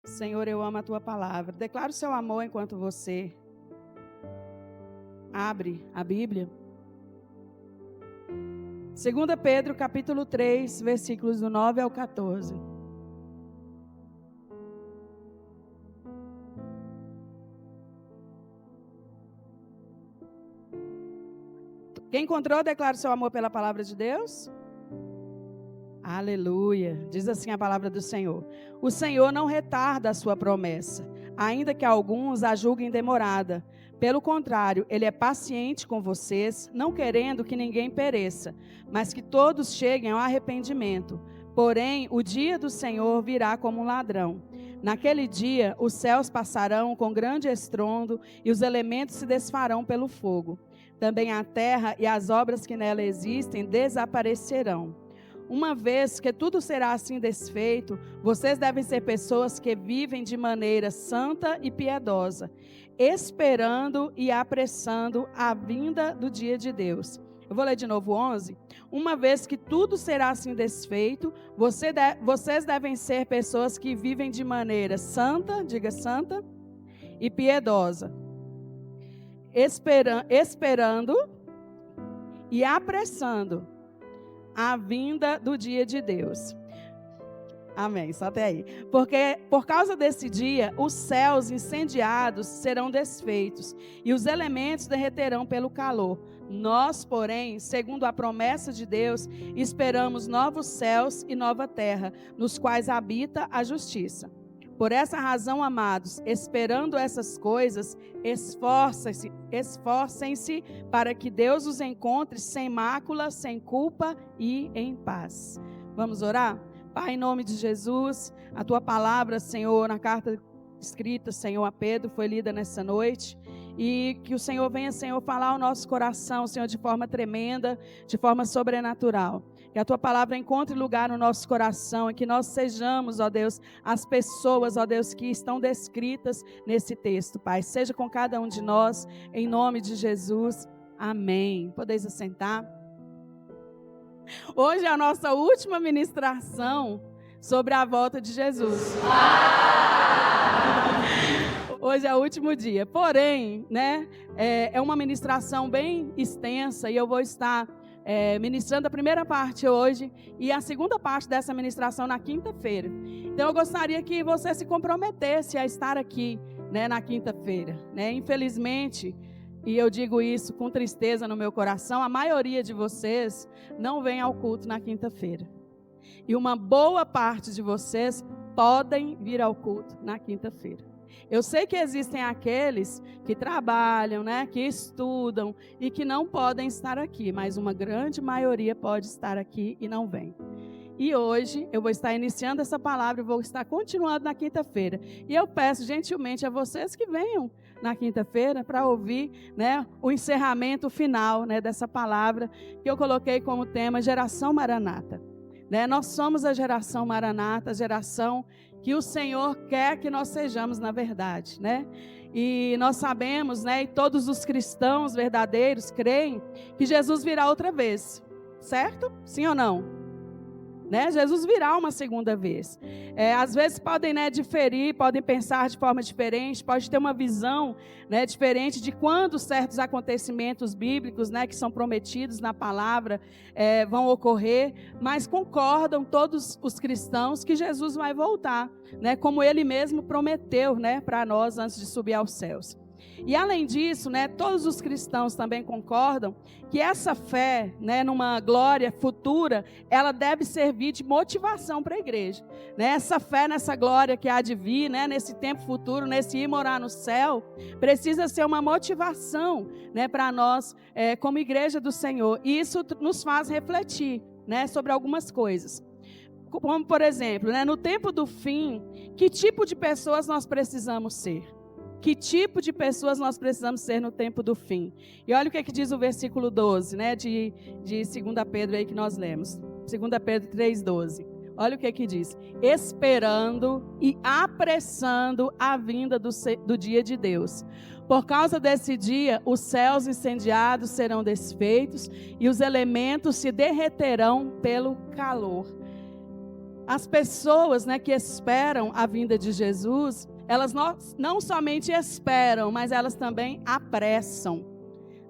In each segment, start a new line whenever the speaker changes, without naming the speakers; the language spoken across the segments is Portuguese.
Senhor, eu amo a tua palavra. Declaro o seu amor enquanto você abre a Bíblia. 2 Pedro, capítulo 3, versículos do 9 ao 14. Quem encontrou, declara o seu amor pela palavra de Deus. Aleluia. Diz assim a palavra do Senhor. O Senhor não retarda a sua promessa, ainda que alguns a julguem demorada. Pelo contrário, Ele é paciente com vocês, não querendo que ninguém pereça, mas que todos cheguem ao arrependimento. Porém, o dia do Senhor virá como um ladrão. Naquele dia, os céus passarão com grande estrondo e os elementos se desfarão pelo fogo. Também a terra e as obras que nela existem desaparecerão. Uma vez que tudo será assim desfeito, vocês devem ser pessoas que vivem de maneira santa e piedosa, esperando e apressando a vinda do dia de Deus. Eu vou ler de novo 11. Uma vez que tudo será assim desfeito, vocês devem ser pessoas que vivem de maneira santa, diga santa, e piedosa, esperando e apressando a vinda do dia de Deus. Amém, só até aí. Porque por causa desse dia, os céus incendiados serão desfeitos e os elementos derreterão pelo calor. Nós, porém, segundo a promessa de Deus, esperamos novos céus e nova terra, nos quais habita a justiça. Por essa razão, amados, esperando essas coisas, esforcem-se para que Deus os encontre sem mácula, sem culpa e em paz. Vamos orar? Pai, em nome de Jesus, a tua palavra, Senhor, na carta escrita, Senhor, a Pedro, foi lida nessa noite. E que o Senhor venha, Senhor, falar ao nosso coração, Senhor, de forma tremenda, de forma sobrenatural. Que a tua palavra encontre lugar no nosso coração e que nós sejamos, ó Deus, as pessoas, ó Deus, que estão descritas nesse texto, Pai. Seja com cada um de nós, em nome de Jesus. Amém. Podeis assentar. Hoje é a nossa última ministração sobre a volta de Jesus. Hoje é o último dia. Porém, é uma ministração bem extensa e eu vou estar ministrando a primeira parte hoje e a segunda parte dessa ministração na quinta-feira. Então eu gostaria que você se comprometesse a estar aqui, na quinta-feira. Infelizmente, e eu digo isso com tristeza no meu coração, a maioria de vocês não vem ao culto na quinta-feira. E uma boa parte de vocês podem vir ao culto na quinta-feira. Eu sei que existem aqueles que trabalham, que estudam e que não podem estar aqui, mas uma grande maioria pode estar aqui e não vem. E hoje eu vou estar iniciando essa palavra e vou estar continuando na quinta-feira. E eu peço gentilmente a vocês que venham na quinta-feira para ouvir o encerramento final dessa palavra que eu coloquei como tema Geração Maranata. Nós somos a geração Maranata, a geração que o Senhor quer que nós sejamos, na verdade, E nós sabemos, e todos os cristãos verdadeiros creem que Jesus virá outra vez, certo? Sim ou não? Jesus virá uma segunda vez. Às vezes podem diferir, podem pensar de forma diferente, pode ter uma visão diferente de quando certos acontecimentos bíblicos que são prometidos na palavra vão ocorrer, mas concordam todos os cristãos que Jesus vai voltar, como Ele mesmo prometeu para nós antes de subir aos céus. E além disso, todos os cristãos também concordam que essa fé, numa glória futura, ela deve servir de motivação para a igreja. Essa fé nessa glória que há de vir, nesse tempo futuro, nesse ir morar no céu, precisa ser uma motivação para nós, como igreja do Senhor. E isso nos faz refletir sobre algumas coisas. Como, por exemplo, no tempo do fim, que tipo de pessoas nós precisamos ser? Que tipo de pessoas nós precisamos ser no tempo do fim? E olha o que diz o versículo 12, de 2 Pedro aí que nós lemos. 2 Pedro 3,12. Olha o que diz. Esperando e apressando a vinda do dia de Deus. Por causa desse dia, os céus incendiados serão desfeitos e os elementos se derreterão pelo calor. as pessoas, né, que esperam a vinda de Jesus, elas não somente esperam, mas elas também apressam,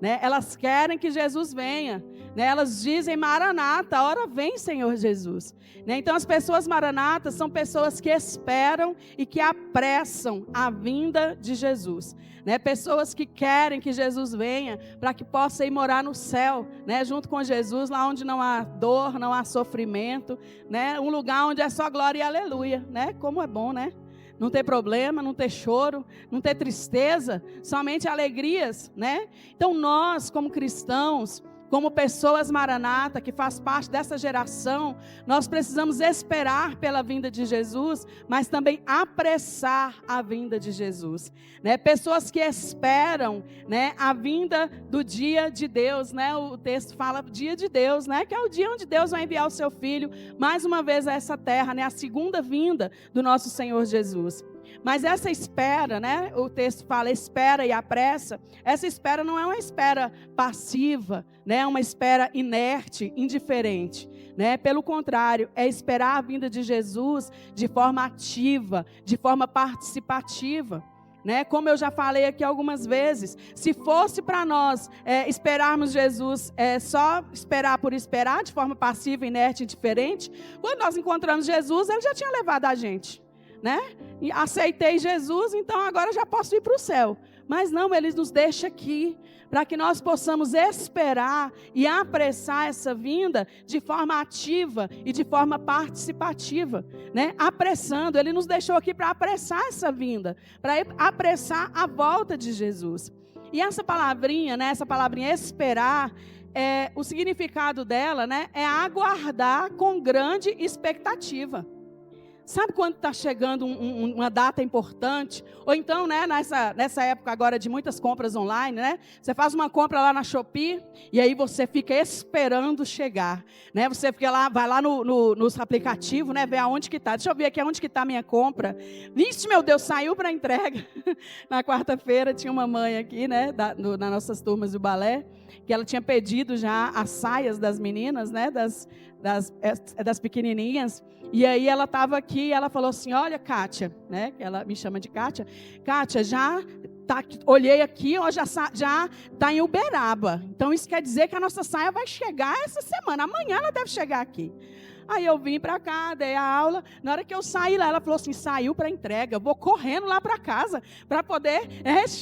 né? Elas querem que Jesus venha, né? Elas dizem: Maranata, ora vem, Senhor Jesus, né? Então as pessoas maranatas são pessoas que esperam e que apressam a vinda de Jesus, né? Pessoas que querem que Jesus venha para que possa ir morar no céu, né? Junto com Jesus, lá onde não há dor, não há sofrimento, né? Um lugar onde é só glória e aleluia, né? Como é bom, né? Não ter problema, não ter choro, não ter tristeza, somente alegrias, né? Então nós, como cristãos, como pessoas maranata, que faz parte dessa geração, nós precisamos esperar pela vinda de Jesus, mas também apressar a vinda de Jesus, né? Pessoas que esperam, né, a vinda do dia de Deus, né? O texto fala dia de Deus, né? Que é o dia onde Deus vai enviar o seu Filho mais uma vez a essa terra, né? A segunda vinda do nosso Senhor Jesus. Mas essa espera, né? O texto fala espera e apressa. Essa espera não é uma espera passiva, né? É uma espera inerte, indiferente, né? Pelo contrário, é esperar a vinda de Jesus de forma ativa, de forma participativa, né? Como eu já falei aqui algumas vezes, se fosse para nós esperarmos Jesus, só esperar por esperar, de forma passiva, inerte, indiferente, quando nós encontramos Jesus, Ele já tinha levado a gente, né? E aceitei Jesus, então agora já posso ir para o céu. Mas não, Ele nos deixa aqui para que nós possamos esperar e apressar essa vinda de forma ativa e de forma participativa, né? Apressando, Ele nos deixou aqui para apressar essa vinda, para apressar a volta de Jesus. E essa palavrinha, né? Essa palavrinha esperar, o significado dela, né? É aguardar com grande expectativa. Sabe quando está chegando uma data importante? Ou então, né, nessa época agora de muitas compras online, né? Você faz uma compra lá na Shopee e aí você fica esperando chegar, né? Você fica lá, vai lá nos aplicativos, né? Ver aonde que está. Deixa eu ver aqui aonde que está a minha compra. Vixe, meu Deus, saiu para entrega. Na quarta-feira tinha uma mãe aqui, né? Nas nossas turmas do balé, que ela tinha pedido já as saias das meninas, né? Das pequenininhas. E aí ela estava aqui e ela falou assim: olha, Kátia, né? Ela me chama de Kátia. Kátia, já tá, olhei aqui, ó, já está em Uberaba. Então isso quer dizer que a nossa saia vai chegar essa semana. Amanhã ela deve chegar aqui. Aí eu vim para cá, dei a aula. Na hora que eu saí lá, ela falou assim: saiu para entrega. Eu vou correndo lá para casa para poder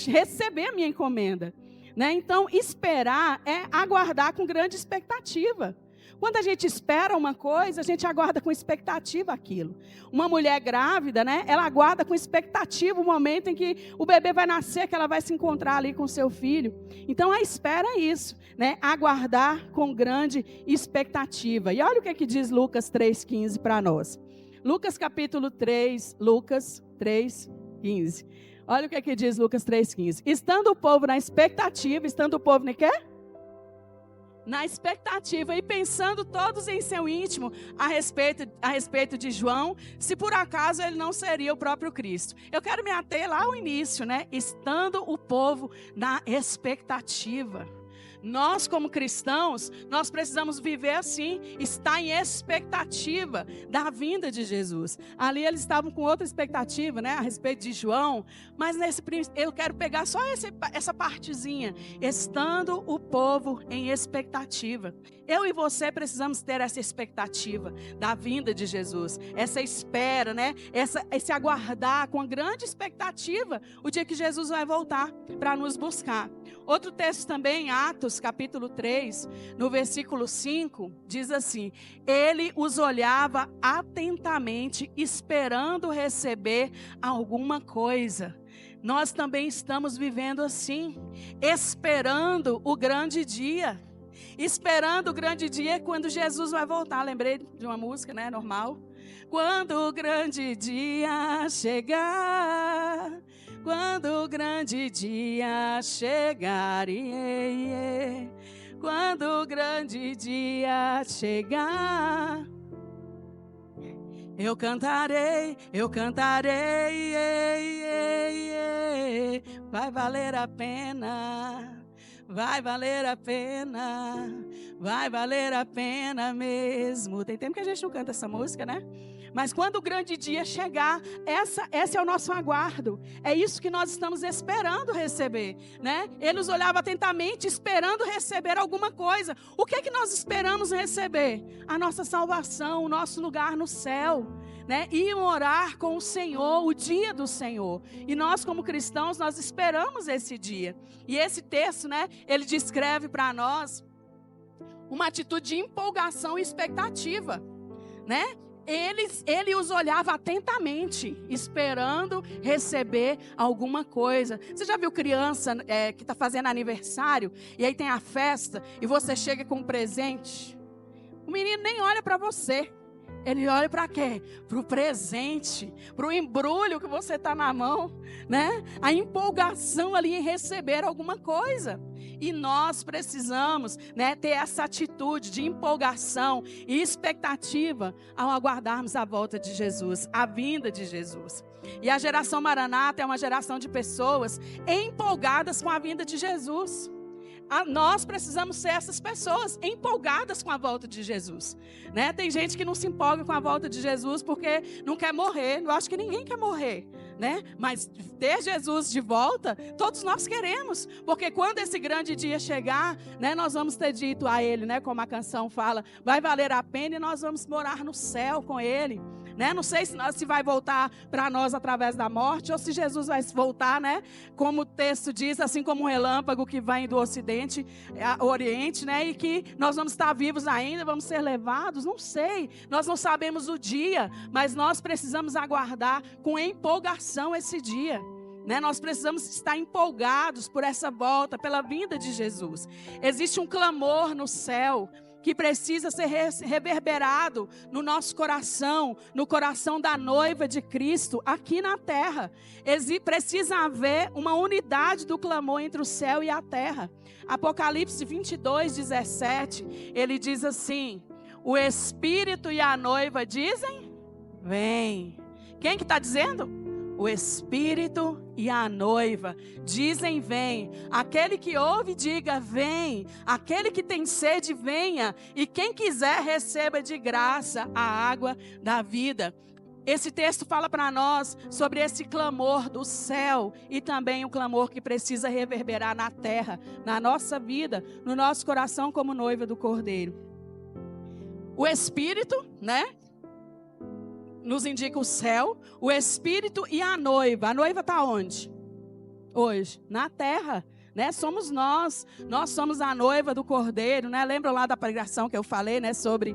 receber a minha encomenda, né? Então esperar é aguardar com grande expectativa. Quando a gente espera uma coisa, a gente aguarda com expectativa aquilo. Uma mulher grávida, né? Ela aguarda com expectativa o momento em que o bebê vai nascer, que ela vai se encontrar ali com o seu filho. Então a espera é isso, né? Aguardar com grande expectativa. E olha o que diz Lucas 3,15 para nós. Lucas capítulo 3, Lucas 3,15. Olha o que diz Lucas 3,15. Estando o povo na expectativa, estando o povo em quê? Na expectativa e pensando todos em seu íntimo a respeito de João, se por acaso ele não seria o próprio Cristo. Eu quero me ater lá ao início, né? Estando o povo na expectativa. Nós, como cristãos, nós precisamos viver assim, estar em expectativa da vinda de Jesus. Ali eles estavam com outra expectativa, né, a respeito de João, mas eu quero pegar só essa partezinha, estando o povo em expectativa. Eu e você precisamos ter essa expectativa da vinda de Jesus, essa espera, né, esse aguardar com grande expectativa o dia que Jesus vai voltar para nos buscar. Outro texto também, Atos, capítulo 3, no versículo 5, diz assim: ele os olhava atentamente, esperando receber alguma coisa. Nós também estamos vivendo assim, esperando o grande dia. Esperando o grande dia quando Jesus vai voltar. Lembrei de uma música, né, normal. Quando o grande dia chegar, quando o grande dia chegar, quando o grande dia chegar, eu cantarei, vai valer a pena. Vai valer a pena, vai valer a pena mesmo. Tem tempo que a gente não canta essa música, né? Mas quando o grande dia chegar, esse é o nosso aguardo. É isso que nós estamos esperando receber, né? Ele nos olhava atentamente, esperando receber alguma coisa. O que é que nós esperamos receber? A nossa salvação, o nosso lugar no céu, né? E orar com o Senhor, o dia do Senhor. E nós, como cristãos, nós esperamos esse dia. E esse texto, né? Ele descreve para nós uma atitude de empolgação e expectativa, né? Ele os olhava atentamente, esperando receber alguma coisa. Você já viu criança que está fazendo aniversário, e aí tem a festa, e você chega com um presente? O menino nem olha para você. Ele olha para quê? Para o presente, para o embrulho que você está na mão, né? A empolgação ali em receber alguma coisa. E nós precisamos, né, ter essa atitude de empolgação e expectativa ao aguardarmos a volta de Jesus, a vinda de Jesus. E a geração Maranata é uma geração de pessoas empolgadas com a vinda de Jesus. Nós precisamos ser essas pessoas empolgadas com a volta de Jesus, né? Tem gente que não se empolga com a volta de Jesus porque não quer morrer. Eu acho que ninguém quer morrer, né? Mas ter Jesus de volta, todos nós queremos, porque quando esse grande dia chegar, né, nós vamos ter dito a Ele, né, como a canção fala, vai valer a pena e nós vamos morar no céu com Ele. Né? Não sei se vai voltar para nós através da morte, ou se Jesus vai voltar, né? Como o texto diz, assim como um relâmpago que vem do ocidente ao oriente, né? E que nós vamos estar vivos ainda, vamos ser levados, não sei. Nós não sabemos o dia, mas nós precisamos aguardar com empolgação esse dia. Né? Nós precisamos estar empolgados por essa volta, pela vinda de Jesus. Existe um clamor no céu que precisa ser reverberado no nosso coração, no coração da noiva de Cristo, aqui na terra. Precisa haver uma unidade do clamor entre o céu e a terra. Apocalipse 22:17, ele diz assim: o Espírito e a noiva dizem, vem. Quem que está dizendo? O Espírito e a noiva dizem, vem. Aquele que ouve, diga, vem. Aquele que tem sede, venha. E quem quiser, receba de graça a água da vida. Esse texto fala para nós sobre esse clamor do céu e também o clamor que precisa reverberar na terra, na nossa vida, no nosso coração como noiva do Cordeiro. O Espírito, né? Nos indica o céu, o Espírito e a noiva. A noiva está onde? Hoje, na terra, né? Somos nós somos a noiva do Cordeiro, né? Lembram lá da pregação que eu falei, né? Sobre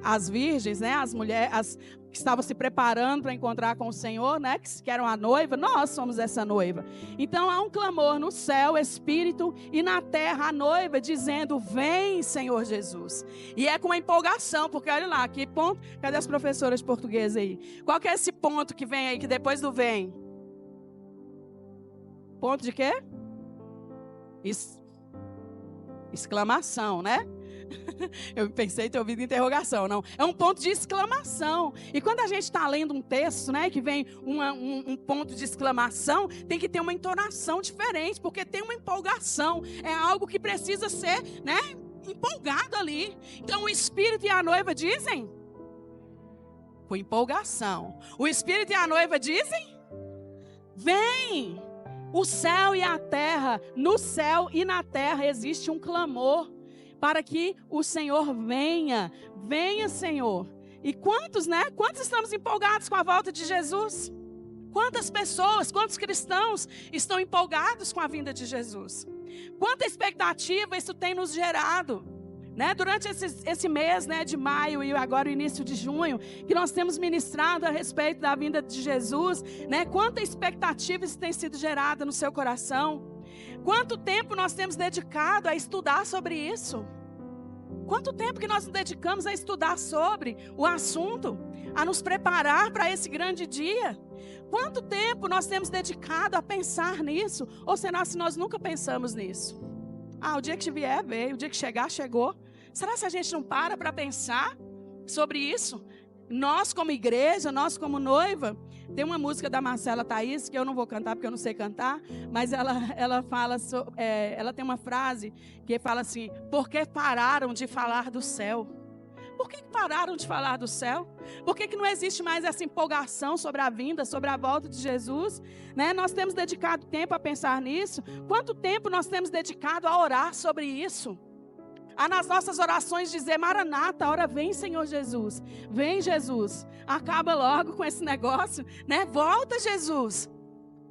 as virgens, né? As mulheres que estavam se preparando para encontrar com o Senhor, né? Que eram a noiva. Nós somos essa noiva. Então há um clamor no céu, Espírito, e na terra a noiva dizendo, vem, Senhor Jesus. E é com uma empolgação, porque olha lá, que ponto, cadê as professoras de português aí? Qual que é esse ponto que vem aí, que depois do vem? Ponto de quê? Exclamação, né? Eu pensei ter ouvido interrogação, não. É um ponto de exclamação. E quando a gente está lendo um texto, né, que vem um ponto de exclamação, tem que ter uma entonação diferente, porque tem uma empolgação. É algo que precisa ser, né, empolgado ali. Então o Espírito e a noiva dizem, com empolgação. O Espírito e a noiva dizem, vem. O céu e a terra, no céu e na terra existe um clamor para que o Senhor venha. Venha, Senhor. E quantos estamos empolgados com a volta de Jesus? Quantas pessoas, quantos cristãos estão empolgados com a vinda de Jesus? Quanta expectativa isso tem nos gerado? Né? Durante esse mês, né, de maio e agora o início de junho, que nós temos ministrado a respeito da vinda de Jesus, né? Quanta expectativa isso tem sido gerada no seu coração? Quanto tempo nós temos dedicado a estudar sobre isso? Quanto tempo que nós nos dedicamos a estudar sobre o assunto, a nos preparar para esse grande dia? Quanto tempo nós temos dedicado a pensar nisso? Ou será que nós nunca pensamos nisso? O dia que vier, veio. O dia que chegar, chegou. Será que a gente não para pensar sobre isso? Nós como igreja, nós como noiva, tem uma música da Marcela Thaís, que eu não vou cantar porque eu não sei cantar, mas ela fala, ela tem uma frase que fala assim, por que pararam de falar do céu? Por que pararam de falar do céu? Por que não existe mais essa empolgação sobre a vinda, sobre a volta de Jesus? Né? Nós temos dedicado tempo a pensar nisso. Quanto tempo nós temos dedicado a orar sobre isso? A nas nossas orações dizer: Maranata, a hora vem, Senhor Jesus. Vem, Jesus. Acaba logo com esse negócio, né? Volta, Jesus.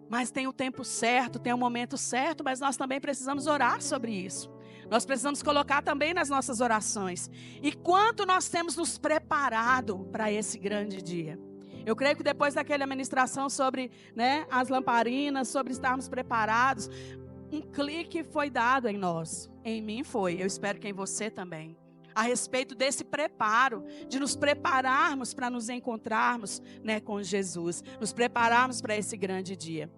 Mas tem o tempo certo, tem o momento certo, mas nós também precisamos orar sobre isso. Nós precisamos colocar também nas nossas orações. E quanto nós temos nos preparado para esse grande dia? Eu creio que depois daquela ministração sobre, né, as lamparinas, sobre estarmos preparados, um clique foi dado em nós. Em mim foi, eu espero que em você também. A respeito desse preparo, de nos prepararmos para nos encontrarmos, né, com Jesus. Nos prepararmos para esse grande dia.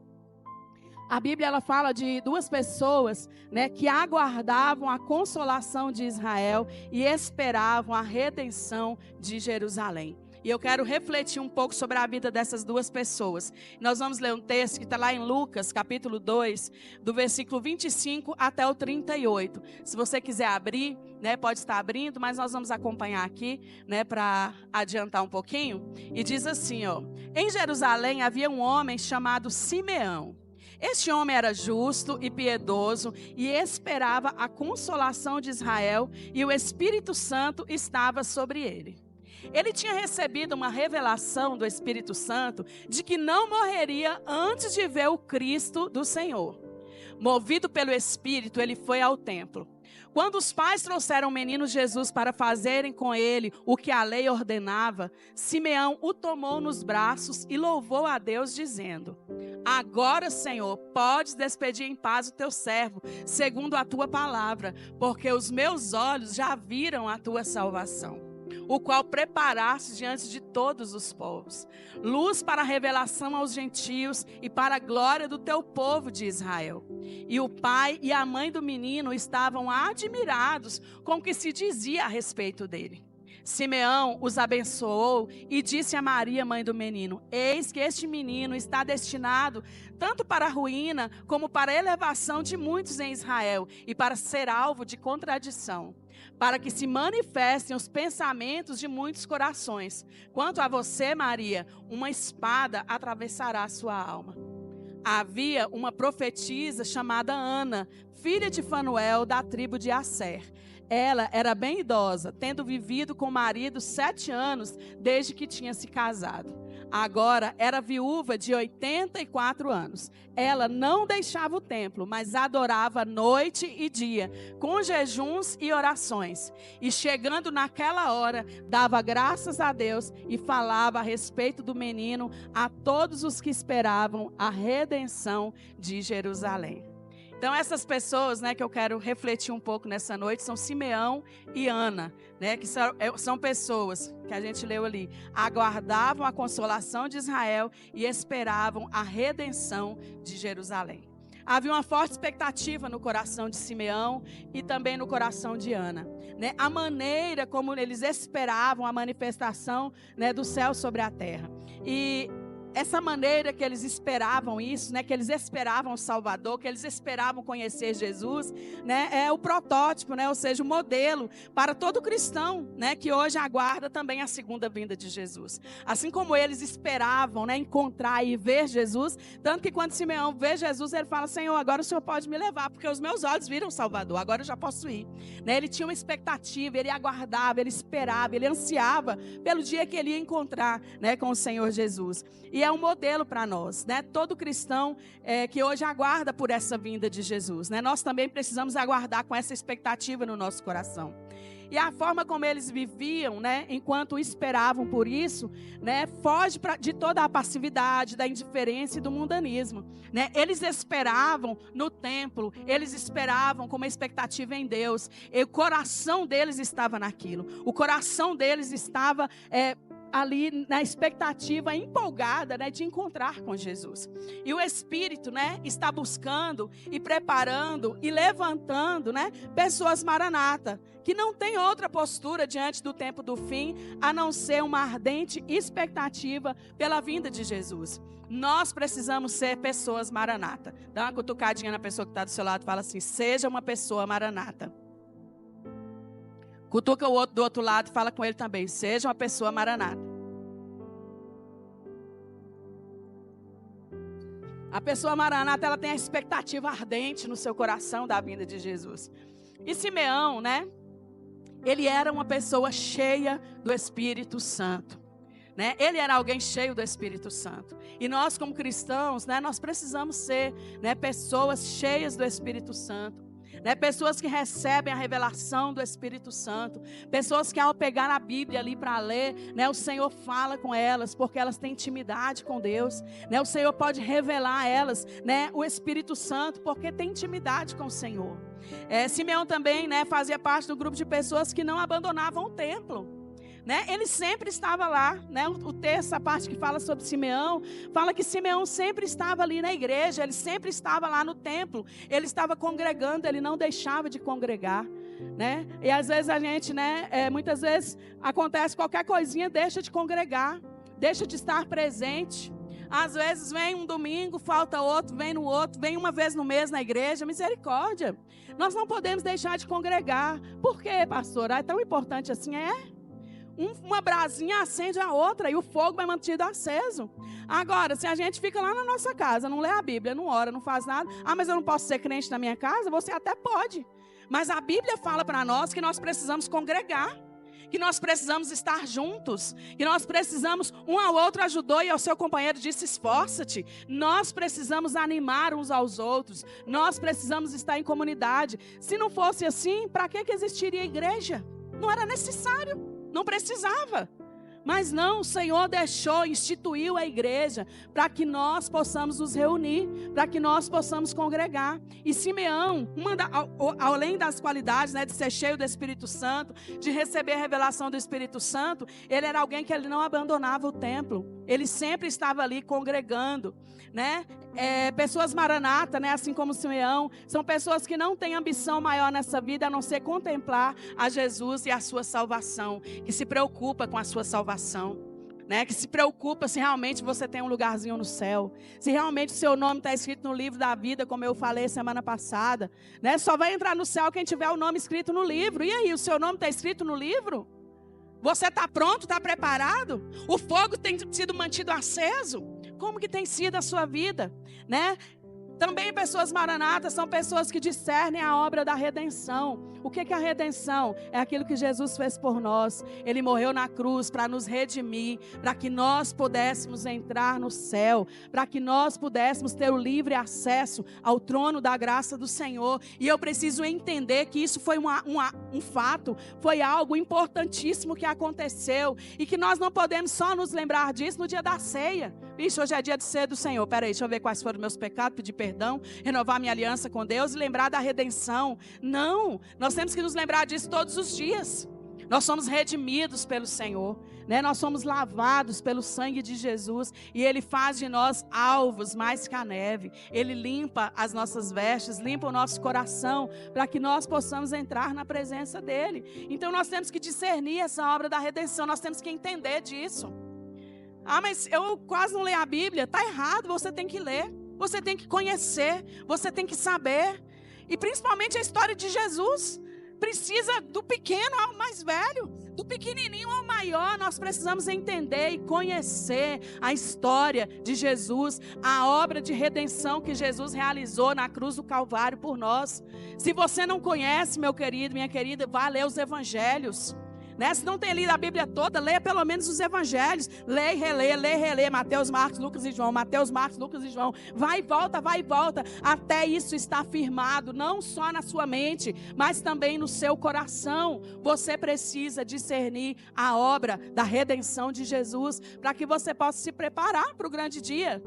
A Bíblia ela fala de duas pessoas, né, que aguardavam a consolação de Israel e esperavam a redenção de Jerusalém. E eu quero refletir um pouco sobre a vida dessas duas pessoas. Nós vamos ler um texto que está lá em Lucas, capítulo 2, do versículo 25 até o 38. Se você quiser abrir, né, pode estar abrindo, mas nós vamos acompanhar aqui, né, para adiantar um pouquinho. E diz assim, ó: em Jerusalém havia um homem chamado Simeão. Este homem era justo e piedoso e esperava a consolação de Israel, e o Espírito Santo estava sobre ele. Ele tinha recebido uma revelação do Espírito Santo de que não morreria antes de ver o Cristo do Senhor. Movido pelo Espírito, ele foi ao templo. Quando os pais trouxeram o menino Jesus para fazerem com ele o que a lei ordenava, Simeão o tomou nos braços e louvou a Deus, dizendo: agora, Senhor, podes despedir em paz o teu servo, segundo a tua palavra, porque os meus olhos já viram a tua salvação, o qual preparaste diante de todos os povos, luz para a revelação aos gentios e para a glória do teu povo de Israel. E o pai e a mãe do menino estavam admirados com o que se dizia a respeito dele. Simeão os abençoou e disse a Maria, mãe do menino: eis que este menino está destinado tanto para a ruína como para a elevação de muitos em Israel, e para ser alvo de contradição, para que se manifestem os pensamentos de muitos corações. Quanto a você, Maria, uma espada atravessará a sua alma. Havia uma profetisa chamada Ana, filha de Fanuel, da tribo de Asser. Ela era bem idosa, tendo vivido com o marido 7 anos desde que tinha se casado. Agora era viúva de 84 anos. Ela não deixava o templo, mas adorava noite e dia, com jejuns e orações. E chegando naquela hora, dava graças a Deus e falava a respeito do menino a todos os que esperavam a redenção de Jerusalém. Então, essas pessoas, né, que eu quero refletir um pouco nessa noite são Simeão e Ana, né, que são pessoas que a gente leu ali, aguardavam a consolação de Israel e esperavam a redenção de Jerusalém. Havia uma forte expectativa no coração de Simeão e também no coração de Ana, né, a maneira como eles esperavam a manifestação, né, do céu sobre a terra. E essa maneira que eles esperavam isso, né, que eles esperavam o Salvador, que eles esperavam conhecer Jesus, né, é o protótipo, né, ou seja, o modelo para todo cristão, né, que hoje aguarda também a segunda vinda de Jesus. Assim como eles esperavam, né, encontrar e ver Jesus, tanto que quando Simeão vê Jesus, ele fala: Senhor, agora o Senhor pode me levar, porque os meus olhos viram o Salvador, agora eu já posso ir. Né, ele tinha uma expectativa, ele aguardava, ele esperava, ele ansiava pelo dia que ele ia encontrar, né, com o Senhor Jesus. E é um modelo para nós, né? Todo cristão que hoje aguarda por essa vinda de Jesus, né? Nós também precisamos aguardar com essa expectativa no nosso coração. E a forma como eles viviam, né, enquanto esperavam por isso, né, foge de toda a passividade, da indiferença e do mundanismo, né? Eles esperavam no templo, eles esperavam com uma expectativa em Deus, e o coração deles estava naquilo, o coração deles estava ali na expectativa empolgada, né, de encontrar com Jesus. E o Espírito, né, está buscando e preparando e levantando, né, pessoas maranata, que não tem outra postura diante do tempo do fim, a não ser uma ardente expectativa pela vinda de Jesus. Nós precisamos ser pessoas maranata. Dá uma cutucadinha na pessoa que está do seu lado e fala assim: seja uma pessoa maranata. Cutuca o outro do outro lado e fala com ele também. Seja uma pessoa maranata. A pessoa maranata, ela tem a expectativa ardente no seu coração da vinda de Jesus. E Simeão, né? Ele era uma pessoa cheia do Espírito Santo. Né? Ele era alguém cheio do Espírito Santo. E nós, como cristãos, né, nós precisamos ser, né, pessoas cheias do Espírito Santo. Né? Pessoas que recebem a revelação do Espírito Santo. Pessoas que ao pegar a Bíblia ali para ler, né, o Senhor fala com elas, porque elas têm intimidade com Deus. Né? O Senhor pode revelar a elas, né, o Espírito Santo, porque tem intimidade com o Senhor. Simeão também, né, fazia parte do grupo de pessoas que não abandonavam o templo. Né? Ele sempre estava lá, né? O texto, a parte que fala sobre Simeão, fala que Simeão sempre estava ali na igreja, ele sempre estava lá no templo, ele estava congregando, ele não deixava de congregar. Né? E às vezes a gente, né, muitas vezes acontece qualquer coisinha, deixa de congregar, deixa de estar presente. Às vezes vem um domingo, falta outro, vem no outro, vem uma vez no mês na igreja, misericórdia. Nós não podemos deixar de congregar. Por quê, pastor? É tão importante assim? Uma brasinha acende a outra e o fogo vai mantido aceso. Agora, se a gente fica lá na nossa casa, não lê a Bíblia, não ora, não faz nada. Mas eu não posso ser crente na minha casa? Você até pode. Mas a Bíblia fala para nós que nós precisamos congregar. Que nós precisamos estar juntos. Que nós precisamos, um ao outro ajudou e ao seu companheiro disse, esforça-te. Nós precisamos animar uns aos outros. Nós precisamos estar em comunidade. Se não fosse assim, para que existiria igreja? Não era necessário. Não precisava, mas não, o Senhor deixou, instituiu a igreja para que nós possamos nos reunir, para que nós possamos congregar. E Simeão, além das qualidades, né, de ser cheio do Espírito Santo, de receber a revelação do Espírito Santo, ele era alguém que ele não abandonava o templo, ele sempre estava ali congregando, né? Pessoas maranata, né, assim como Simeão, são pessoas que não têm ambição maior nessa vida a não ser contemplar a Jesus e a sua salvação, que se preocupa com a sua salvação, né, que se preocupa se realmente você tem um lugarzinho no céu, se realmente o seu nome está escrito no livro da vida, como eu falei semana passada, né, só vai entrar no céu quem tiver o nome escrito no livro. E aí, o seu nome está escrito no livro? Você está pronto, está preparado? O fogo tem sido mantido aceso? Como que tem sido a sua vida, né? Também pessoas maranatas são pessoas que discernem a obra da redenção. O que é a redenção? É aquilo que Jesus fez por nós. Ele morreu na cruz para nos redimir, para que nós pudéssemos entrar no céu, para que nós pudéssemos ter o livre acesso ao trono da graça do Senhor. E eu preciso entender que isso foi um fato, foi algo importantíssimo que aconteceu e que nós não podemos só nos lembrar disso no dia da ceia. Vixe, hoje é dia de ceia do Senhor. Peraí, deixa eu ver quais foram meus pecados, pedir perdão, renovar minha aliança com Deus e lembrar da redenção. Não, nós temos que nos lembrar disso todos os dias. Nós somos redimidos pelo Senhor, né? Nós somos lavados pelo sangue de Jesus e Ele faz de nós alvos mais que a neve. Ele limpa as nossas vestes, limpa o nosso coração para que nós possamos entrar na presença dEle. Então nós temos que discernir essa obra da redenção, nós temos que entender disso. Mas eu quase não leio a Bíblia. Está errado, você tem que ler. Você tem que conhecer, você tem que saber. E principalmente a história de Jesus. Precisa do pequeno ao mais velho, do pequenininho ao maior. Nós precisamos entender e conhecer a história de Jesus, a obra de redenção que Jesus realizou na cruz do Calvário por nós. Se você não conhece, meu querido, minha querida, vá ler os evangelhos. Né? Se não tem lido a Bíblia toda, leia pelo menos os evangelhos. Lê e relê. Mateus, Marcos, Lucas e João. Mateus, Marcos, Lucas e João. Vai e volta, até isso estar firmado, não só na sua mente, mas também no seu coração. Você precisa discernir a obra da redenção de Jesus, para que você possa se preparar para o grande dia.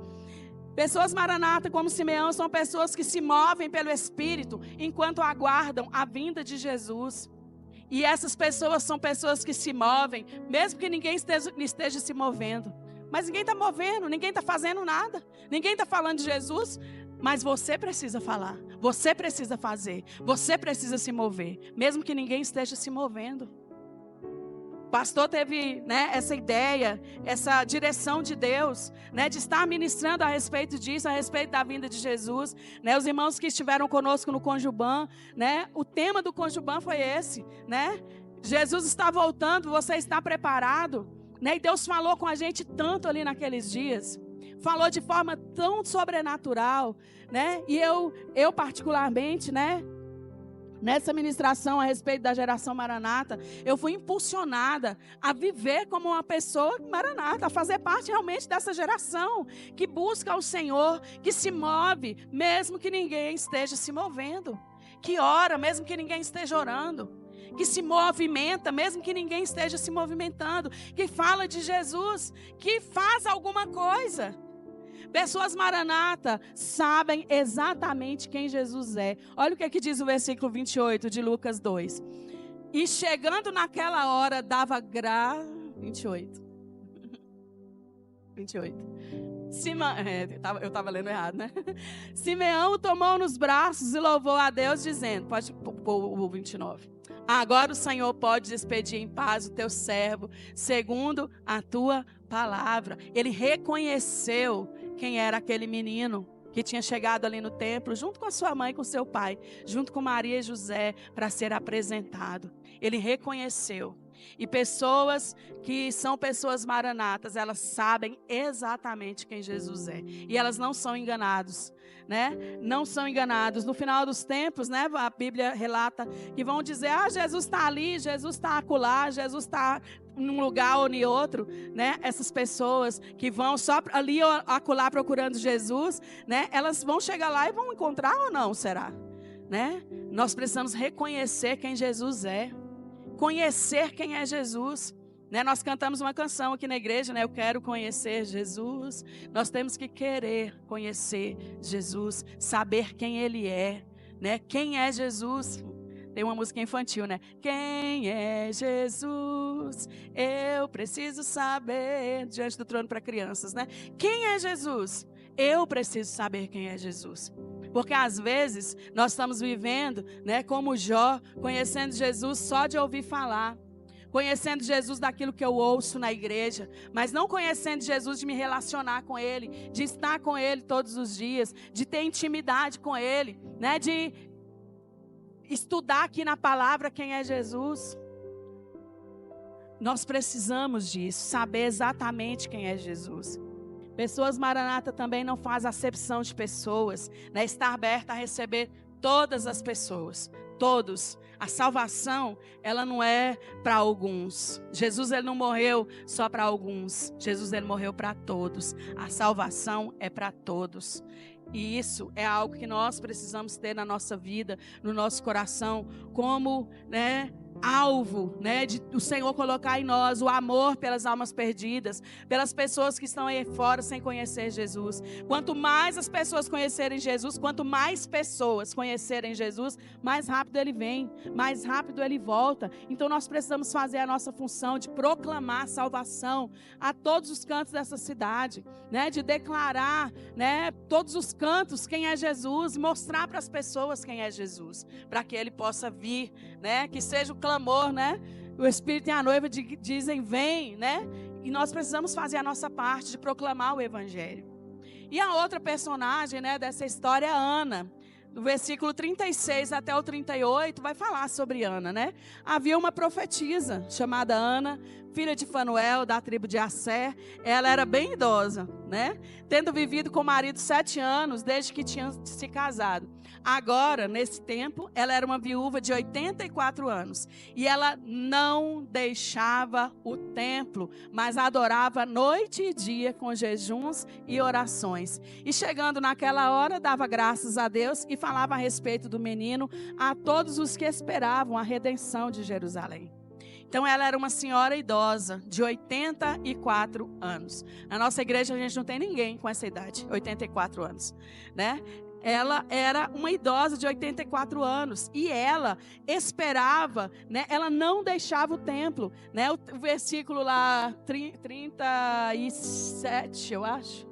Pessoas maranata como Simeão são pessoas que se movem pelo Espírito, enquanto aguardam a vinda de Jesus. E essas pessoas são pessoas que se movem, mesmo que ninguém esteja se movendo. Mas ninguém está movendo, ninguém está fazendo nada. Ninguém está falando de Jesus, mas você precisa falar. Você precisa fazer. Você precisa se mover, mesmo que ninguém esteja se movendo. O pastor teve, né, essa ideia, essa direção de Deus, né, de estar ministrando a respeito disso, a respeito da vinda de Jesus. Né, os irmãos que estiveram conosco no Conjuban, né, o tema do Conjuban foi esse, né? Jesus está voltando, você está preparado? Né? E Deus falou com a gente tanto ali naqueles dias. Falou de forma tão sobrenatural, né? E eu particularmente, né? Nessa ministração a respeito da geração Maranata, eu fui impulsionada a viver como uma pessoa Maranata, a fazer parte realmente dessa geração que busca o Senhor, que se move, mesmo que ninguém esteja se movendo, que ora, mesmo que ninguém esteja orando, que se movimenta, mesmo que ninguém esteja se movimentando, que fala de Jesus, que faz alguma coisa. Pessoas Maranata sabem exatamente quem Jesus é. Olha o que diz o versículo 28 de Lucas 2. E chegando naquela hora, dava 28. Eu estava lendo errado, né? Simeão o tomou nos braços e louvou a Deus, dizendo, pode pôr o 29. Agora o Senhor pode despedir em paz o teu servo, segundo a tua palavra. Ele reconheceu quem era aquele menino que tinha chegado ali no templo, junto com a sua mãe e com seu pai, junto com Maria e José, para ser apresentado. Ele reconheceu. E pessoas que são pessoas maranatas, elas sabem exatamente quem Jesus é. E elas não são enganadas, né? Não são enganados. No final dos tempos, né? A Bíblia relata que vão dizer, Jesus está ali, Jesus está acolá, Jesus está num lugar ou em outro, né? Essas pessoas que vão só ali ou acolá procurando Jesus, né? Elas vão chegar lá e vão encontrar ou não, será? Né? Nós precisamos reconhecer quem Jesus é. Conhecer quem é Jesus, né? Nós cantamos uma canção aqui na igreja, né? Eu quero conhecer Jesus. Nós temos que querer conhecer Jesus, saber quem Ele é, né? Quem é Jesus? Tem uma música infantil, né? Quem é Jesus? Eu preciso saber, diante do trono para crianças, né? Quem é Jesus? Eu preciso saber quem é Jesus. Porque às vezes nós estamos vivendo, né, como Jó, conhecendo Jesus só de ouvir falar. Conhecendo Jesus daquilo que eu ouço na igreja, mas não conhecendo Jesus de me relacionar com Ele, de estar com Ele todos os dias, de ter intimidade com Ele, né, de estudar aqui na palavra quem é Jesus. Nós precisamos disso, saber exatamente quem é Jesus. Pessoas Maranata também não faz acepção de pessoas, né? Está aberta a receber todas as pessoas, todos. A salvação, ela não é para alguns. Jesus, ele não morreu só para alguns. Jesus, ele morreu para todos. A salvação é para todos. E isso é algo que nós precisamos ter na nossa vida, no nosso coração, como, né, alvo, né, de o Senhor colocar em nós o amor pelas almas perdidas, pelas pessoas que estão aí fora sem conhecer Jesus. Quanto mais as pessoas conhecerem Jesus, quanto mais pessoas conhecerem Jesus, mais rápido Ele vem, mais rápido Ele volta. Então nós precisamos fazer a nossa função de proclamar salvação a todos os cantos dessa cidade, né, de declarar, né, todos os cantos quem é Jesus, mostrar para as pessoas quem é Jesus, para que Ele possa vir, né, que seja o clamor, né? O Espírito e a noiva dizem, vem, né? E nós precisamos fazer a nossa parte de proclamar o Evangelho. E a outra personagem, né, dessa história é Ana. Do versículo 36 até o 38, vai falar sobre Ana, né? Havia uma profetisa chamada Ana, filha de Fanuel, da tribo de Asser. Ela era bem idosa, né? Tendo vivido com o marido 7 anos, desde que tinha se casado. Agora, nesse tempo, ela era uma viúva de 84 anos. E ela não deixava o templo, mas adorava noite e dia com jejuns e orações. E chegando naquela hora, dava graças a Deus e falava a respeito do menino a todos os que esperavam a redenção de Jerusalém. Então ela era uma senhora idosa, de 84 anos. Na nossa igreja a gente não tem ninguém com essa idade, 84 anos, né? Ela era uma idosa de 84 anos e ela esperava, né? Ela não deixava o templo, né? O versículo lá 37, eu acho.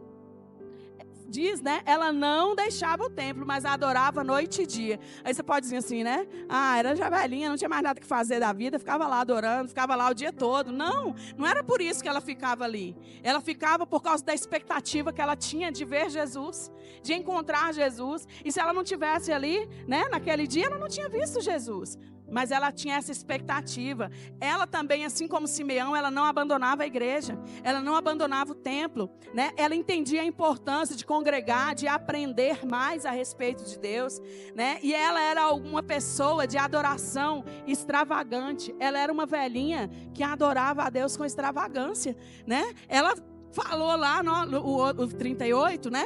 Diz, né? Ela não deixava o templo, mas adorava noite e dia. Aí você pode dizer assim, né? Era já velhinha, não tinha mais nada que fazer da vida, ficava lá adorando, ficava lá o dia todo. Não, não era por isso que ela ficava ali. Ela ficava por causa da expectativa que ela tinha de ver Jesus, de encontrar Jesus. E se ela não tivesse ali, né? Naquele dia, ela não tinha visto Jesus. mas ela tinha essa expectativa. Ela também, assim como Simeão, ela não abandonava a igreja, ela não abandonava o templo, né? Ela entendia a importância de congregar, de aprender mais a respeito de Deus, né? E ela era uma pessoa de adoração extravagante. Ela era uma velhinha que adorava a Deus com extravagância, né? Ela falou lá no 38, né?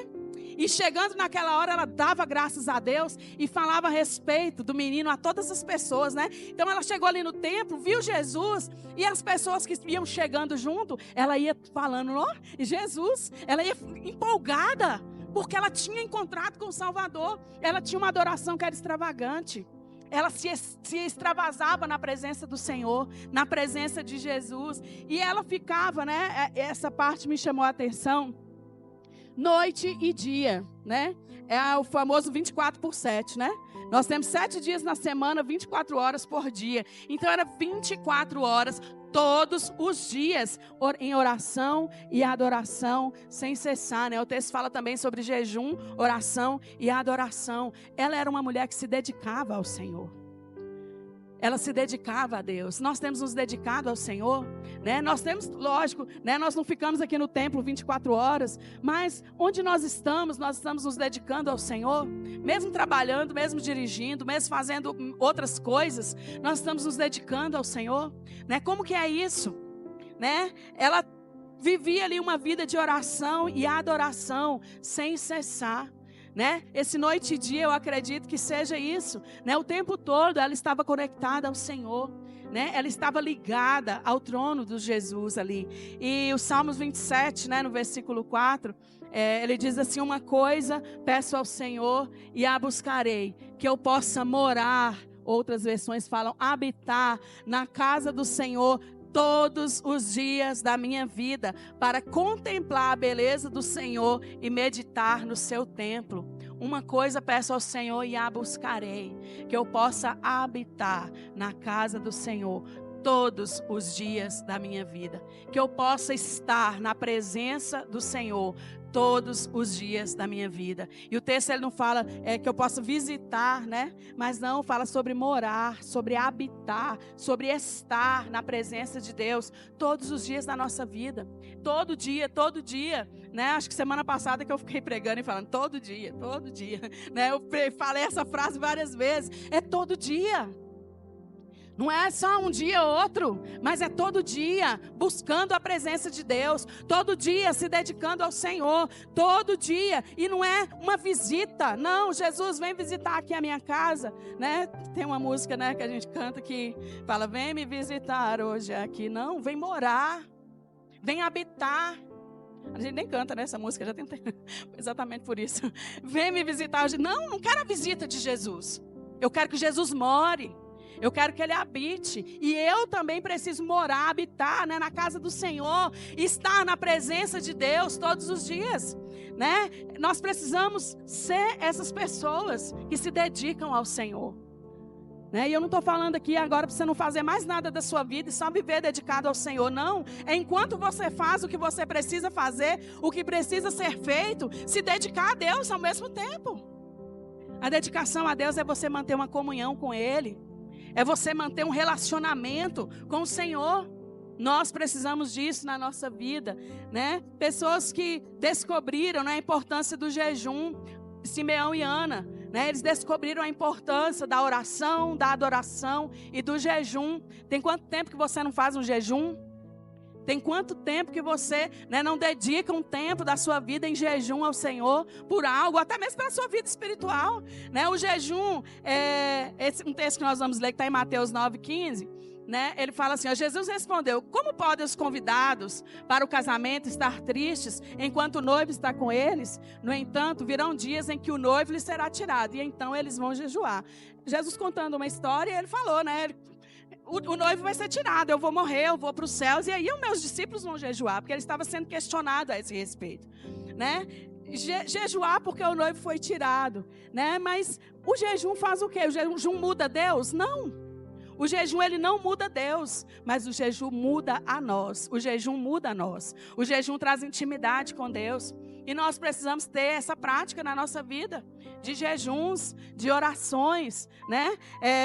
E chegando naquela hora, ela dava graças a Deus e falava a respeito do menino a todas as pessoas, né? Então ela chegou ali no templo, viu Jesus, e as pessoas que iam chegando junto, ela ia falando, ó, Jesus, ela ia empolgada, porque ela tinha encontrado com o Salvador. Ela tinha uma adoração que era extravagante. Ela se extravasava na presença do Senhor, na presença de Jesus. E ela ficava, né? Essa parte me chamou a atenção. Noite e dia, né? É o famoso 24/7, né? Nós temos 7 dias na semana, 24 horas por dia. Então era 24 horas, todos os dias, em oração e adoração, sem cessar, né? O texto fala também sobre jejum, oração e adoração. Ela era uma mulher que se dedicava ao Senhor. Ela se dedicava a Deus. Nós temos nos dedicado ao Senhor, né? Nós temos, lógico, né? Nós não ficamos aqui no templo 24 horas, mas onde nós estamos nos dedicando ao Senhor, mesmo trabalhando, mesmo dirigindo, mesmo fazendo outras coisas, nós estamos nos dedicando ao Senhor, né? Como que é isso, né? Ela vivia ali uma vida de oração e adoração sem cessar, né? Esse noite e dia eu acredito que seja isso, né? O tempo todo ela estava conectada ao Senhor, né? Ela estava ligada ao trono de Jesus ali. E o Salmos 27, né, no versículo 4, ele diz assim: uma coisa peço ao Senhor e a buscarei, que eu possa morar, outras versões falam habitar na casa do Senhor todos os dias da minha vida, para contemplar a beleza do Senhor e meditar no seu templo. Uma coisa peço ao Senhor e a buscarei, que eu possa habitar na casa do Senhor todos os dias da minha vida, que eu possa estar na presença do Senhor todos os dias da minha vida. E o texto ele não fala que eu possa visitar, né? Mas não, fala sobre morar, sobre habitar, sobre estar na presença de Deus todos os dias da nossa vida. Todo dia, né? Acho que semana passada que eu fiquei pregando e falando todo dia, né? Eu falei essa frase várias vezes, é todo dia. Não é só um dia ou outro, mas é todo dia buscando a presença de Deus, todo dia se dedicando ao Senhor, todo dia. E não é uma visita, não, Jesus vem visitar aqui a minha casa, né? Tem uma música, né, que a gente canta que fala, vem me visitar hoje aqui. Não, vem morar, vem habitar. A gente nem canta, né, essa música, já tentei, exatamente por isso. Vem me visitar hoje. Não quero a visita de Jesus, eu quero que Jesus more. Eu quero que Ele habite, e eu também preciso morar, habitar, né, na casa do Senhor, estar na presença de Deus todos os dias, né? Nós precisamos ser essas pessoas que se dedicam ao Senhor, né? E eu não estou falando aqui agora para você não fazer mais nada da sua vida e só viver dedicado ao Senhor, não. É enquanto você faz o que você precisa fazer, o que precisa ser feito, se dedicar a Deus ao mesmo tempo. A dedicação a Deus é você manter uma comunhão com Ele. É você manter um relacionamento com o Senhor. Nós precisamos disso na nossa vida, né? Pessoas que descobriram, né, a importância do jejum, Simeão e Ana, né? Eles descobriram a importância da oração, da adoração e do jejum. Tem quanto tempo que você não faz um jejum? Tem quanto tempo que você, né, não dedica um tempo da sua vida em jejum ao Senhor por algo, até mesmo pela sua vida espiritual, né? O jejum, um texto que nós vamos ler que está em Mateus 9,15, né? Ele fala assim, ó, Jesus respondeu, como podem os convidados para o casamento estar tristes enquanto o noivo está com eles? No entanto, virão dias em que o noivo lhes será tirado e então eles vão jejuar. Jesus contando uma história, ele falou, né? O noivo vai ser tirado, eu vou morrer, eu vou para os céus, e aí os meus discípulos vão jejuar, porque ele estava sendo questionado a esse respeito, né? Jejuar porque o noivo foi tirado, né? Mas o jejum faz o quê? O jejum muda Deus? Não. O jejum ele não muda Deus, mas o jejum muda a nós. O jejum muda a nós. O jejum traz intimidade com Deus. E nós precisamos ter essa prática na nossa vida, de jejuns, de orações, né?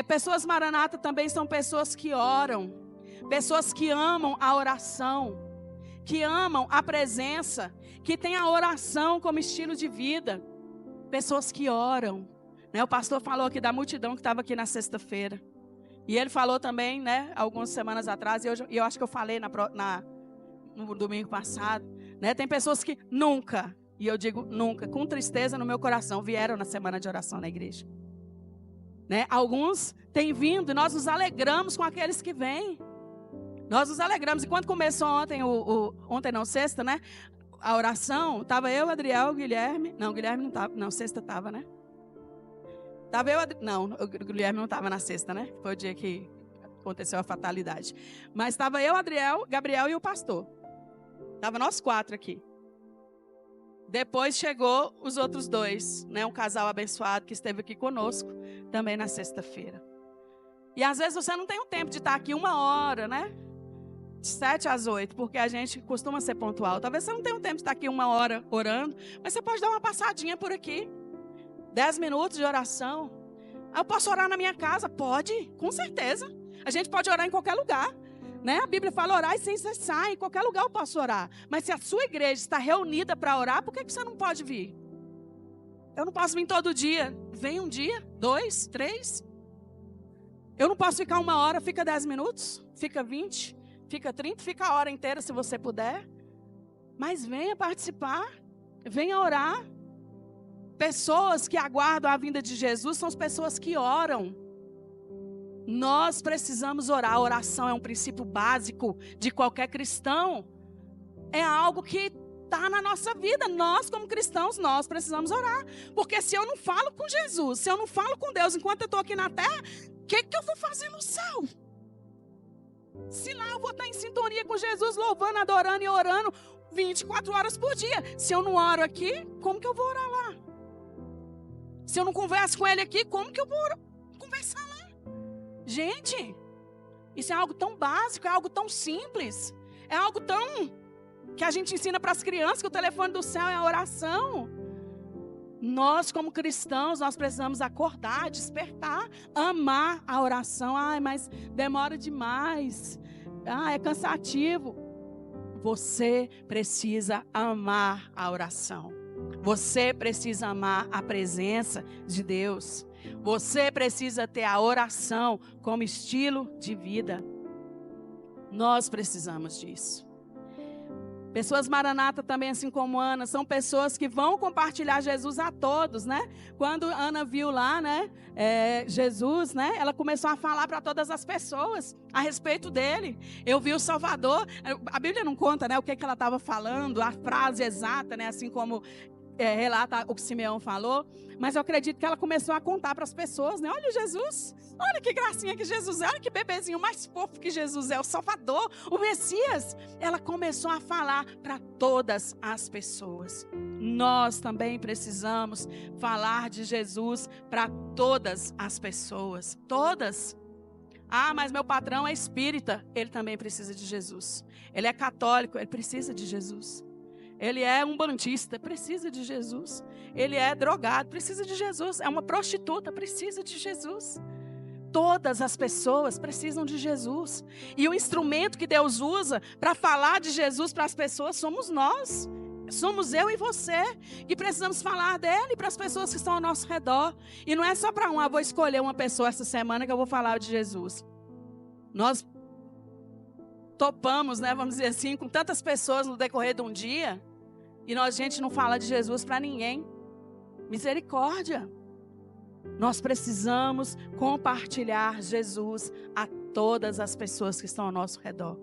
Pessoas maranata também são pessoas que oram, pessoas que amam a oração, que amam a presença, que têm a oração como estilo de vida. Pessoas que oram, né? O pastor falou aqui da multidão que estava aqui na sexta-feira. E ele falou também, né, algumas semanas atrás, e eu acho que eu falei no domingo passado, né? Tem pessoas que nunca, e eu digo nunca, com tristeza no meu coração, vieram na semana de oração na igreja. Né? Alguns têm vindo e nós nos alegramos com aqueles que vêm. Nós nos alegramos. E quando começou ontem, ontem não, sexta, né? A oração, estava eu, Adriel, Guilherme. Não, Guilherme não estava. Não, sexta estava, né? Estava eu, não, o Guilherme não estava na sexta, né? Foi o dia que aconteceu a fatalidade. Mas estava eu, Adriel, Gabriel e o pastor. Estava nós 4 aqui. Depois chegou os outros 2, né? Um casal abençoado que esteve aqui conosco também na sexta-feira. E às vezes você não tem o tempo de estar aqui 1 hora, né? De 7 às 8, porque a gente costuma ser pontual. Talvez você não tenha o tempo de estar aqui 1 hora orando, mas você pode dar uma passadinha por aqui. 10 minutos de oração. Eu posso orar na minha casa? Pode, com certeza. A gente pode orar em qualquer lugar. Né? A Bíblia fala orar e sem cessar. Em qualquer lugar eu posso orar. Mas se a sua igreja está reunida para orar, por que você não pode vir? Eu não posso vir todo dia. Vem um dia, 2, 3. Eu não posso ficar 1 hora, fica 10 minutos, fica 20, fica 30, fica a hora inteira se você puder. Mas venha participar, venha orar. Pessoas que aguardam a vinda de Jesus são as pessoas que oram. Nós precisamos orar. A oração é um princípio básico de qualquer cristão. É algo que está na nossa vida. Nós, como cristãos, nós precisamos orar. Porque se eu não falo com Jesus, se eu não falo com Deus enquanto eu estou aqui na terra, o que eu vou fazer no céu? Se lá eu vou estar em sintonia com Jesus, louvando, adorando e orando 24 horas por dia. Se eu não oro aqui, como que eu vou orar lá? Se eu não converso com Ele aqui, como que eu vou conversar lá? Gente, isso é algo tão básico, é algo tão simples. É algo tão que a gente ensina para as crianças, que o telefone do céu é a oração. Nós, como cristãos, nós precisamos acordar, despertar, amar a oração. Ai, mas demora demais. Ah, é cansativo. Você precisa amar a oração. Você precisa amar a presença de Deus. Você precisa ter a oração como estilo de vida. Nós precisamos disso. Pessoas maranata também, assim como Ana, são pessoas que vão compartilhar Jesus a todos, né? Quando Ana viu lá, né, Jesus, né, ela começou a falar para todas as pessoas a respeito dele. Eu vi o Salvador, a Bíblia não conta, né, o que ela estava falando, a frase exata, né, assim como relata o que Simeão falou, mas eu acredito que ela começou a contar para as pessoas, né? Olha Jesus, olha que gracinha que Jesus é, olha que bebezinho mais fofo que Jesus é, o Salvador, o Messias. Ela começou a falar para todas as pessoas. Nós também precisamos falar de Jesus para todas as pessoas, todas. Ah, mas meu patrão é espírita, ele também precisa de Jesus. Ele é católico, ele precisa de Jesus. Ele é um bandista, precisa de Jesus. Ele é drogado, precisa de Jesus. É uma prostituta, precisa de Jesus. Todas as pessoas precisam de Jesus. E o instrumento que Deus usa para falar de Jesus para as pessoas somos nós. Somos eu e você. E precisamos falar dele para as pessoas que estão ao nosso redor. E não é só para vou escolher uma pessoa essa semana que eu vou falar de Jesus. Nós topamos, né, vamos dizer assim, com tantas pessoas no decorrer de um dia, e a gente não fala de Jesus para ninguém. Misericórdia. Nós precisamos compartilhar Jesus a todas as pessoas que estão ao nosso redor.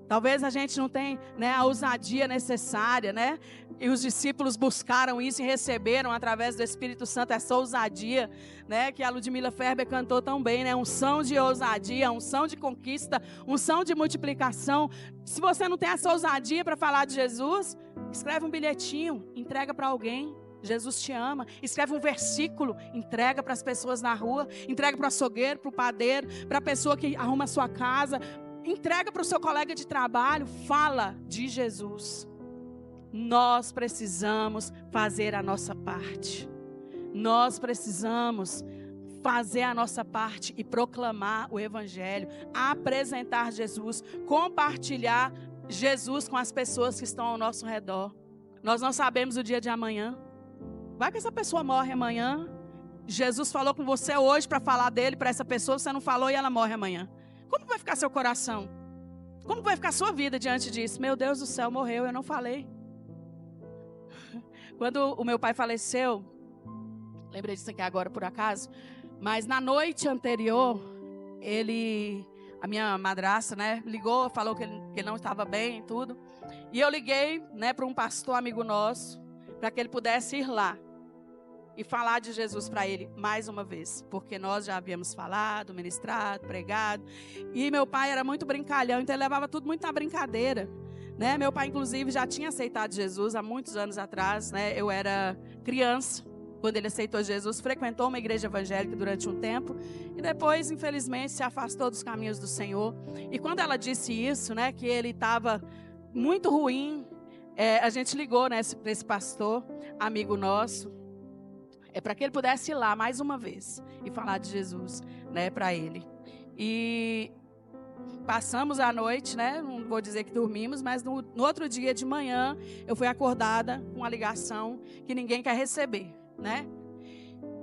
Talvez a gente não tenha, né, a ousadia necessária, né? E os discípulos buscaram isso e receberam através do Espírito Santo essa ousadia, né? Que a Ludmila Ferber cantou tão bem, né? Unção de ousadia, unção de conquista, unção de multiplicação. Se você não tem essa ousadia para falar de Jesus, escreve um bilhetinho, entrega para alguém. Jesus te ama. Escreve um versículo, entrega para as pessoas na rua, entrega para o açougueiro, para o padeiro, para a pessoa que arruma a sua casa. Entrega para o seu colega de trabalho, fala de Jesus. nós precisamos fazer a nossa parte. Nós precisamos fazer a nossa parte e proclamar o Evangelho, apresentar Jesus, compartilhar Jesus com as pessoas que estão ao nosso redor. Nós não sabemos o dia de amanhã. Vai que essa pessoa morre amanhã. Jesus falou com você hoje para falar dele para essa pessoa, você não falou e ela morre amanhã. Como vai ficar seu coração? Como vai ficar sua vida diante disso? Meu Deus do céu, morreu, eu não falei. Quando o meu pai faleceu, lembrei disso aqui agora por acaso, mas na noite anterior, a minha madrasta, né, ligou, falou que ele não estava bem e tudo. E eu liguei, né, para um pastor amigo nosso, para que ele pudesse ir lá e falar de Jesus para ele mais uma vez, porque nós já havíamos falado, ministrado, pregado, e meu pai era muito brincalhão, então ele levava tudo muito na brincadeira, né? Meu pai inclusive já tinha aceitado Jesus há muitos anos atrás, né? Eu era criança quando ele aceitou Jesus, frequentou uma igreja evangélica durante um tempo e depois, infelizmente, se afastou dos caminhos do Senhor. E quando ela disse isso, né, que ele estava muito ruim, a gente ligou, né, para esse pastor amigo nosso, para que ele pudesse ir lá mais uma vez e falar de Jesus, né, para ele. E passamos a noite, né, não vou dizer que dormimos, mas no outro dia de manhã eu fui acordada com uma ligação que ninguém quer receber, né?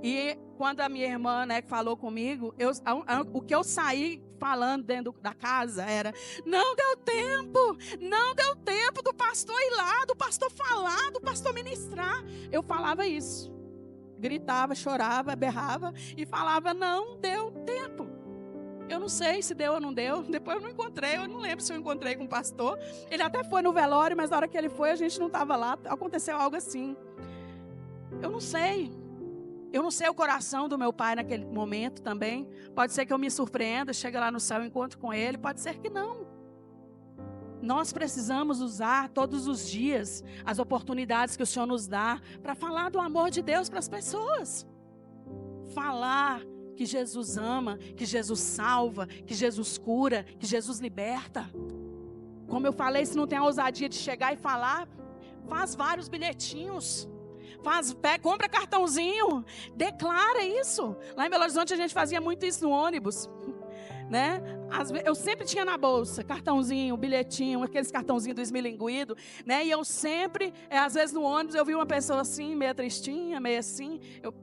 E quando a minha irmã, né, falou comigo, o que eu saí falando dentro da casa era: não deu tempo do pastor ir lá, do pastor falar, do pastor ministrar. Eu falava isso. Gritava, chorava, berrava e falava: não deu tempo. Eu não sei se deu ou não deu. Depois eu não encontrei, eu não lembro se eu encontrei com o pastor. Ele até foi no velório, mas na hora que ele foi, a gente não estava lá. Aconteceu algo assim. Eu não sei. Eu não sei o coração do meu pai naquele momento também. Pode ser que eu me surpreenda, chegue lá no céu e encontro com ele. Pode ser que não. Nós precisamos usar todos os dias as oportunidades que o Senhor nos dá para falar do amor de Deus para as pessoas. Falar que Jesus ama, que Jesus salva, que Jesus cura, que Jesus liberta. Como eu falei, se não tem a ousadia de chegar e falar, faz vários bilhetinhos. Compra cartãozinho, declara isso. Lá em Belo Horizonte a gente fazia muito isso no ônibus, né? Eu sempre tinha na bolsa cartãozinho, bilhetinho, aqueles cartãozinhos do esmilinguido, né? E eu sempre, às vezes no ônibus eu vi uma pessoa assim, meio tristinha, meio assim, eu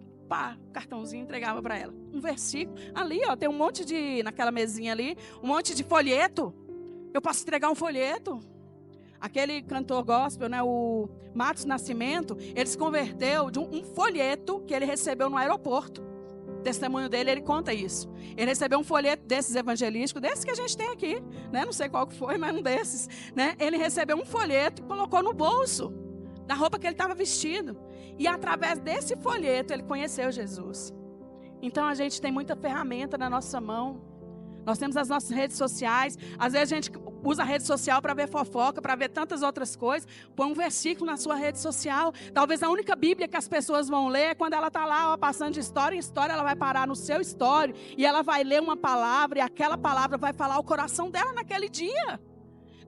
cartãozinho, entregava para ela. Um versículo, ali ó, tem um monte naquela mesinha ali, um monte de folheto. Eu posso entregar um folheto. Aquele cantor gospel, né, o Matos Nascimento, ele se converteu de um folheto que ele recebeu no aeroporto. O testemunho dele, ele conta isso. Ele recebeu um folheto desses evangelísticos, desses que a gente tem aqui, né? Não sei qual que foi, mas um desses, né? Ele recebeu um folheto e colocou no bolso da roupa que ele estava vestido. E através desse folheto, ele conheceu Jesus. Então, a gente tem muita ferramenta na nossa mão. Nós temos as nossas redes sociais. Às vezes a gente usa a rede social para ver fofoca, para ver tantas outras coisas. Põe um versículo na sua rede social. Talvez a única Bíblia que as pessoas vão ler é quando ela está lá, ó, passando de história em história. Ela vai parar no seu story e ela vai ler uma palavra. E aquela palavra vai falar o coração dela naquele dia.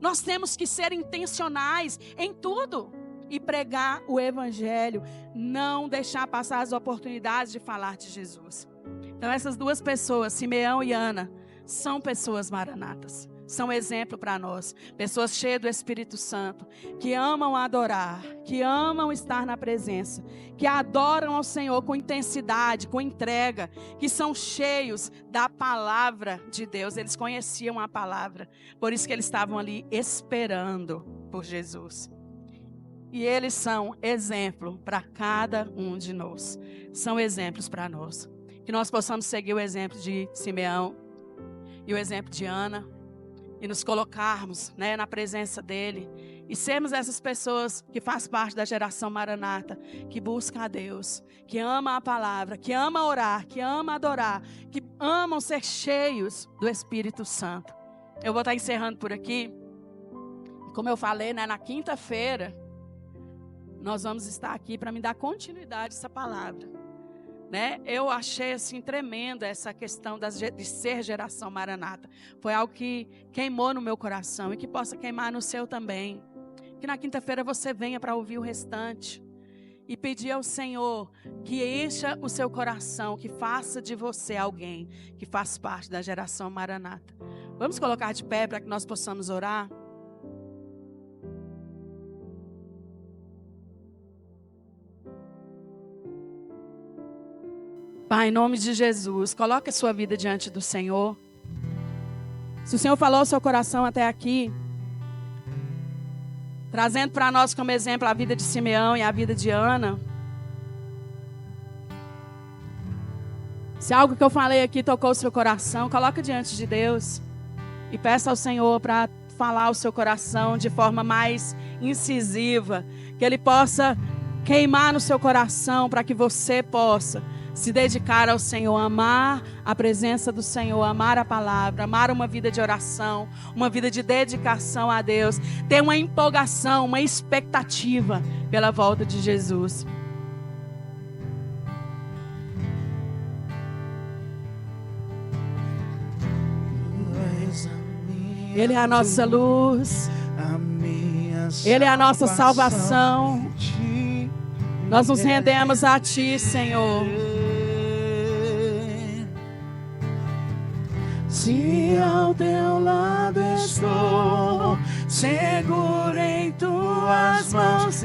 Nós temos que ser intencionais em tudo. E pregar o Evangelho. Não deixar passar as oportunidades de falar de Jesus. Então essas duas pessoas, Simeão e Ana, são pessoas maranatas, são exemplo para nós, pessoas cheias do Espírito Santo, que amam adorar, que amam estar na presença, que adoram ao Senhor com intensidade, com entrega, que são cheios da palavra de Deus. Eles conheciam a palavra, por isso que eles estavam ali esperando por Jesus. E eles são exemplo para cada um de nós, são exemplos para nós, que nós possamos seguir o exemplo de Simeão e o exemplo de Ana, e nos colocarmos, né, na presença dele, e sermos essas pessoas que fazem parte da geração maranata, que busca a Deus, que ama a palavra, que ama orar, que ama adorar, que amam ser cheios do Espírito Santo. Eu vou estar encerrando por aqui. Como eu falei, né, na quinta-feira, nós vamos estar aqui para me dar continuidade a essa palavra. Né? Eu achei assim tremenda essa questão de ser geração maranata. Foi algo que queimou no meu coração e que possa queimar no seu também. Que na quinta-feira você venha para ouvir o restante. E pedir ao Senhor que encha o seu coração, que faça de você alguém que faz parte da geração Maranata. Vamos colocar de pé para que nós possamos orar? Pai, em nome de Jesus, coloque a sua vida diante do Senhor. Se o Senhor falou ao seu coração até aqui, trazendo para nós como exemplo a vida de Simeão e a vida de Ana. Se algo que eu falei aqui tocou o seu coração, coloque diante de Deus e peça ao Senhor para falar ao seu coração de forma mais incisiva, que Ele possa queimar no seu coração para que você possa se dedicar ao Senhor, amar a presença do Senhor, amar a palavra, amar uma vida de oração, uma vida de dedicação a Deus, ter uma empolgação, uma expectativa pela volta de Jesus. Ele é a nossa luz, Ele é a nossa salvação. Nós nos rendemos a Ti, Senhor. Se ao teu lado estou, seguro em tuas mãos.